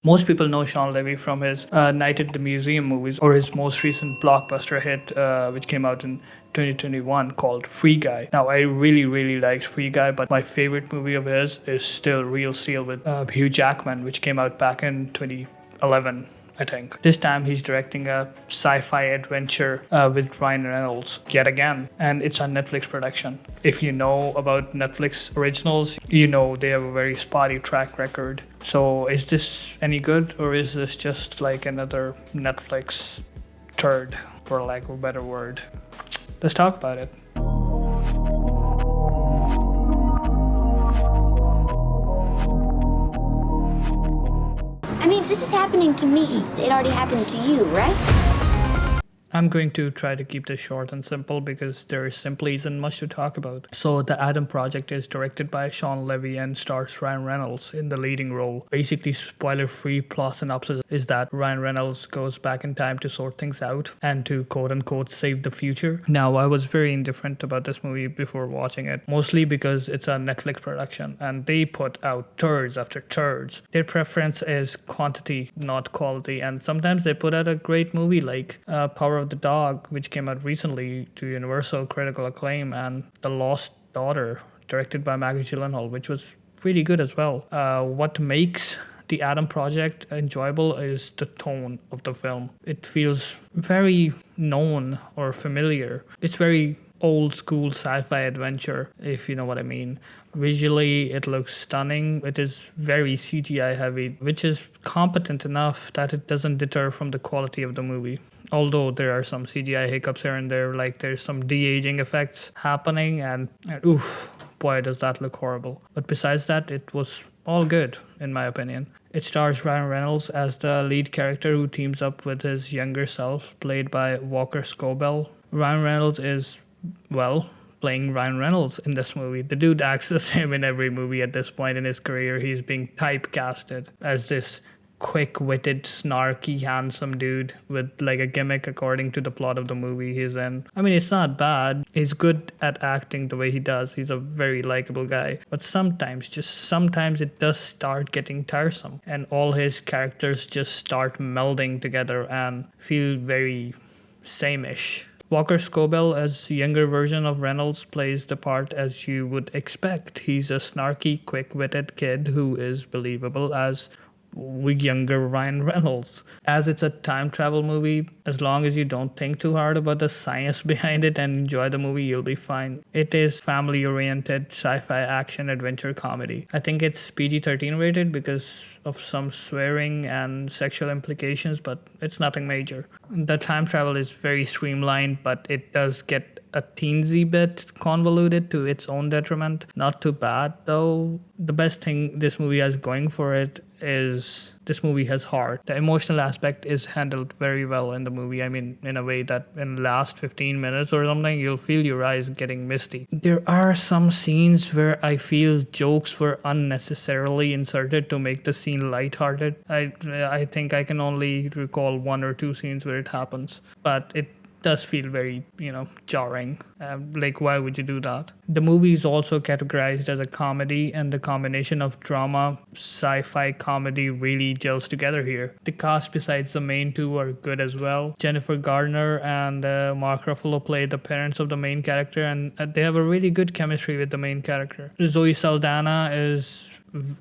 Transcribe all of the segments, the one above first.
Most people know Sean Levy from his Night at the Museum movies or his most recent blockbuster hit, which came out in 2021 called Free Guy. Now, I really, really liked Free Guy, but my favorite movie of his is still Real Steel with Hugh Jackman, which came out back in 2011. I think. This time he's directing a sci-fi adventure with Ryan Reynolds yet again, and it's a Netflix production. If you know about Netflix originals, you know they have a very spotty track record. So is this any good, or is this just like another Netflix turd, for lack of a better word? Let's talk about it. I mean, this is happening to me. It already happened to you, right? I'm going to try to keep this short and simple because there simply isn't much to talk about. So, The Adam Project is directed by Sean Levy and stars Ryan Reynolds in the leading role. Basically, spoiler-free plot synopsis is that Ryan Reynolds goes back in time to sort things out and to quote-unquote save the future. Now, I was very indifferent about this movie before watching it, mostly because it's a Netflix production and they put out turds after turds. Their preference is quantity, not quality, and sometimes they put out a great movie like Power of the Dog, which came out recently to universal critical acclaim, and The Lost Daughter, directed by Maggie Gyllenhaal, which was really good as well. What makes The Adam Project enjoyable is the tone of the film. It feels very known or familiar. It's very old school sci-fi adventure, if you know what I mean. Visually, it looks stunning. It is very CGI heavy, which is competent enough that it doesn't deter from the quality of the movie. Although there are some CGI hiccups here and there, like there's some de-aging effects happening, and oof, boy, does that look horrible. But besides that, it was all good, in my opinion. It stars Ryan Reynolds as the lead character who teams up with his younger self, played by Walker Scobell. Ryan Reynolds is, well, playing Ryan Reynolds in this movie. The dude acts the same in every movie at this point in his career. He's being typecasted as this quick-witted, snarky, handsome dude with like a gimmick according to the plot of the movie he's in. I mean, it's not bad. He's good at acting the way he does. He's a very likable guy. But sometimes, just sometimes it does start getting tiresome and all his characters just start melding together and feel very same-ish. Walker Scobell, as younger version of Reynolds, plays the part as you would expect. He's a snarky, quick-witted kid who is believable as younger Ryan Reynolds. As it's a time travel movie, as long as you don't think too hard about the science behind it and enjoy the movie, you'll be fine. It is family-oriented sci-fi action adventure comedy. I think it's PG-13 rated because of some swearing and sexual implications, but it's nothing major. The time travel is very streamlined, but it does get a teensy bit convoluted to its own detriment. Not too bad though. The best thing this movie has going for it is this movie has heart. The emotional aspect is handled very well in the movie. I mean, in a way that in the last 15 minutes or something, you'll feel your eyes getting misty. There are some scenes where I feel jokes were unnecessarily inserted to make the scene lighthearted. I think I can only recall one or two scenes where it happens, but it does feel very, jarring. Like, why would you do that? The movie is also categorized as a comedy, and the combination of drama, sci-fi comedy really gels together here. The cast besides the main two are good as well. Jennifer Garner and Mark Ruffalo play the parents of the main character, and they have a really good chemistry with the main character. Zoe Saldana is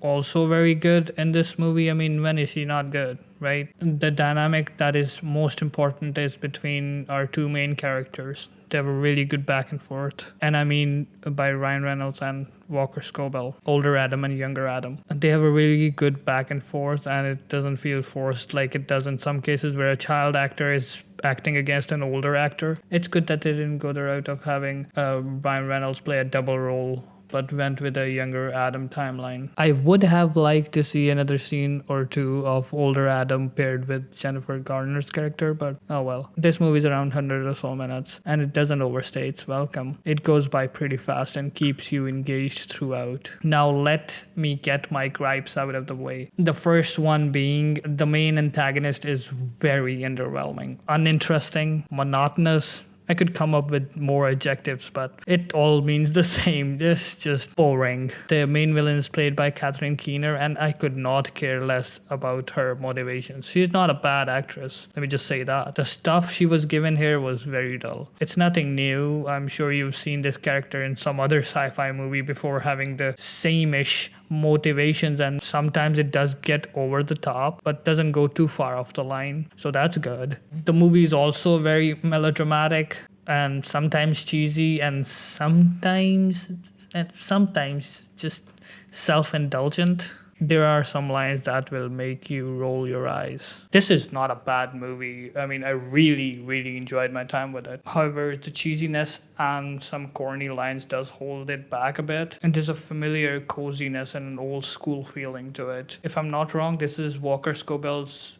also very good in this movie. I mean, when is she not good, right? The dynamic that is most important is between our two main characters. They have a really good back and forth. And I mean by Ryan Reynolds and Walker Scobell, older Adam and younger Adam. And they have a really good back and forth, and it doesn't feel forced like it does in some cases where a child actor is acting against an older actor. It's good that they didn't go the route of having Ryan Reynolds play a double role, but went with a younger Adam timeline. I would have liked to see another scene or two of older Adam paired with Jennifer Garner's character, but oh well. This movie's around 100 or so minutes, and it doesn't overstay its welcome. It goes by pretty fast and keeps you engaged throughout. Now let me get my gripes out of the way. The first one being the main antagonist is very underwhelming, uninteresting, monotonous, I could come up with more adjectives, but it all means the same. It's just boring. The main villain is played by Catherine Keener, and I could not care less about her motivations. She's not a bad actress. Let me just say that. The stuff she was given here was very dull. It's nothing new. I'm sure you've seen this character in some other sci-fi movie before having the same-ish motivations, and sometimes it does get over the top but doesn't go too far off the line, so that's good. The movie is also very melodramatic and sometimes cheesy and sometimes just self-indulgent. There are some lines that will make you roll your eyes. This is not a bad movie. I mean, I really enjoyed my time with it. However, the cheesiness and some corny lines does hold it back a bit. And there's a familiar coziness and an old school feeling to it. If I'm not wrong, this is Walker Scobell's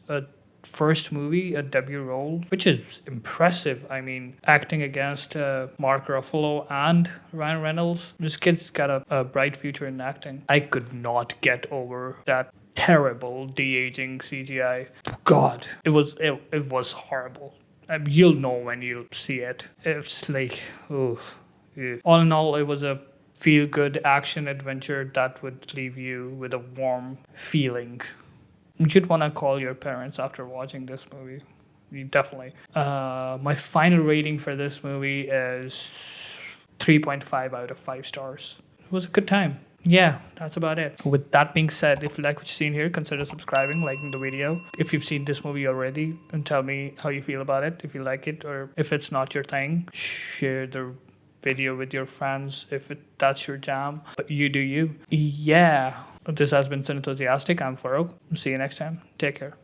first movie, a debut role, which is impressive. I mean, acting against Mark Ruffalo and Ryan Reynolds, this kid's got a bright future in acting. I could not get over that terrible de-aging CGI. God, it was horrible. You'll know when you see it. It's like, oof. Yeah. All in all, it was a feel-good action adventure that would leave you with a warm feeling. You'd want to call your parents after watching this movie. You definitely. My final rating for this movie is 3.5 out of 5 stars. It was a good time. Yeah, that's about it. With that being said, if you like what you've seen here, consider subscribing, liking the video. If you've seen this movie already, and tell me how you feel about it, if you like it, or if it's not your thing. Share the video with your friends if that's your jam. But you do you. Yeah. This has been Cinenthusiastic. I'm Farooq. See you next time. Take care.